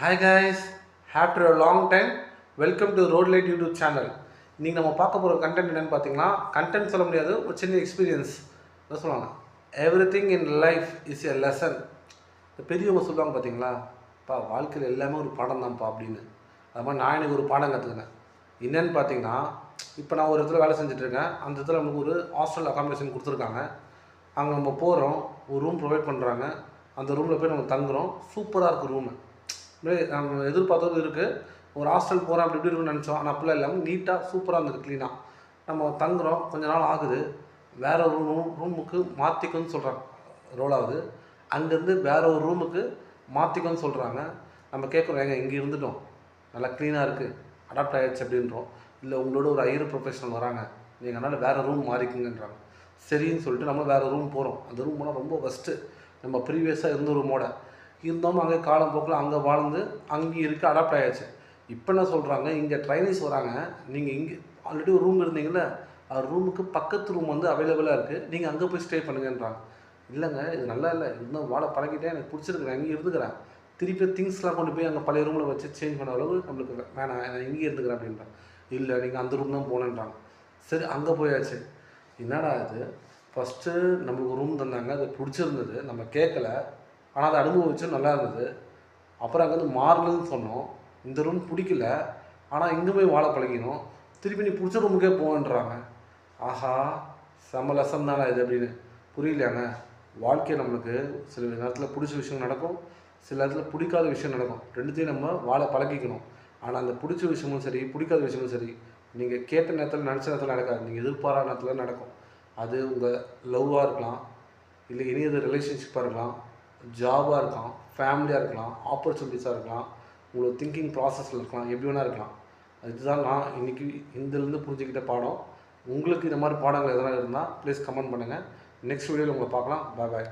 Hi guys, after a long time, welcome to Road Light YouTube channel. இன்றைக்கி நம்ம பார்க்க போகிற கண்டென்ட் என்னென்னு பார்த்தீங்கன்னா, கண்டென்ட் சொல்ல முடியாது, ஒரு சின்ன எக்ஸ்பீரியன்ஸ் என்ன சொல்லுவாங்க, every thing in life is a lesson. பெரியவங்க சொல்லுவாங்க பார்த்தீங்களா, பா வாழ்க்கையில் எல்லாமே ஒரு பாடம் தான்ப்பா அப்படின்னு. அது மாதிரி நான் எனக்கு ஒரு பாடம் கற்றுக்கினேன். என்னென்னு பார்த்தீங்கன்னா, இப்போ நான் ஒரு இடத்துல வேலை செஞ்சுட்ருக்கேன். அந்த இடத்துல நமக்கு ஒரு ஹாஸ்டல் அகாமடேஷன் கொடுத்துருக்காங்க. அங்கே நம்ம போகிறோம், ஒரு ரூம் ப்ரொவைட் பண்ணுறாங்க. அந்த ரூமில் போய் நம்ம தங்குறோம். சூப்பராக இருக்குது ரூமு. நம்ம எதிர்பார்த்தது இருக்குது. ஒரு ஹாஸ்டல் போகிறோம் அப்படி இப்படி இருக்குன்னு நினச்சோம். ஆனால் அப்படிலாம் இல்லாமல் நீட்டாக சூப்பராக இருந்தது, க்ளீனாக. நம்ம தங்குறோம், கொஞ்ச நாள் ஆகுது. வேறு ஒரு ரூமுக்கு மாற்றிக்கணும்னு சொல்கிறாங்க. ரோல் ஆகுது. அங்கேருந்து வேறு ஒரு ரூமுக்கு மாற்றிக்கணும்னு சொல்கிறாங்க. நம்ம கேட்குறோம், ஏங்க இங்கே இருந்துட்டோம், நல்லா க்ளீனாக இருக்குது, அடாப்ட் ஆகிடுச்சு அப்படின்றோம். இல்லை உங்களோட ஒரு ஹையர் ப்ரொஃபஷனல் வராங்க, நீங்கள் அதனால் வேறு ரூம் மாறிக்குங்கன்றாங்க. சரின்னு சொல்லிட்டு நம்ம வேறு ரூம் போகிறோம். அந்த ரூம் போனால் ரொம்ப ஃபஸ்ட்டு நம்ம ப்ரீவியஸாக இருந்த ரூமோட இருந்தோம். அங்கே காலப்போக்கில் அங்கே வாழ்ந்து அங்கேயும் இருக்க அடாப்ட் ஆகிடுச்சு. இப்போ என்ன சொல்கிறாங்க, இங்கே ட்ரைனிஸ் வராங்க, நீங்கள் இங்கே ஆல்ரெடி ஒரு ரூம் இருந்தீங்களே, அது ரூமுக்கு பக்கத்து ரூம் வந்து அவைலபிளாக இருக்குது, நீங்கள் அங்கே போய் ஸ்டே பண்ணுங்கன்றாங்க. இல்லைங்க, இது நல்லா இல்லை, இன்னும் வாழ பழகிட்டே எனக்கு பிடிச்சிருக்குறேன், இங்கே இருந்துக்கிறேன். திருப்பி திங்ஸ்லாம் கொண்டு போய் அங்கே பழைய ரூமில் வச்சு சேஞ்ச் பண்ண அளவு நம்மளுக்கு வேணாம், நான் இங்கே இருந்துக்கிறேன் அப்படின்றாங்க. இல்லை நீங்கள் அந்த ரூம் தான் போகணுன்றாங்க. சரி அங்கே போயாச்சு. என்னடா இது, ஃபஸ்ட்டு நம்மளுக்கு ரூம் தந்தாங்க, அது பிடிச்சிருந்தது, நம்ம கேட்கல, ஆனால் அதை அனுபவிச்சு நல்லா இருந்தது. அப்புறம் அங்கேருந்து மாறலன்னு சொன்னோம். இந்த ரூம் பிடிக்கல, ஆனால் இங்கே போய் வாழ பழகினோம். திருப்பி நீ பிடிச்ச ரூமுக்கே போகன்றாங்க. ஆஹா, செம்ம லெசன் தானே இது அப்படின்னு. புரியலையாங்க, வாழ்க்கை நம்மளுக்கு சில நேரத்தில் பிடிச்ச விஷயம் நடக்கும், சில நேரத்தில் பிடிக்காத விஷயம் நடக்கும். ரெண்டுத்தையும் நம்ம வாழ பழகிக்கணும். ஆனால் அந்த பிடிச்ச விஷயமும் சரி, பிடிக்காத விஷயமும் சரி, நீங்கள் கேட்ட நேரத்தில் நினச்ச நேரத்தில் நடக்காது, நீங்கள் எதிர்பாராத நேரத்தில் நடக்கும். அது உங்கள் லவ்வாக இருக்கலாம், இல்லை எனி அதர் ரிலேஷன்ஷிப்பாக இருக்கலாம், ஜாபாக இருக்கலாம், ஃபேமிலியாக இருக்கலாம், ஆப்பர்ச்சுனிட்டிஸாக இருக்கலாம், உங்களோட திங்கிங் ப்ராசஸில் இருக்கலாம், எப்படி வேணால் இருக்கலாம். இதுதான் நான் இன்றைக்கி இதிலேருந்து புரிஞ்சுக்கிட்ட பாடம். உங்களுக்கு இந்த மாதிரி பாடங்கள் எதனா இருந்தால் ப்ளீஸ் கமெண்ட் பண்ணுங்கள். நெக்ஸ்ட் வீடியோவில் உங்களை பார்க்கலாம். பாய் பாய்.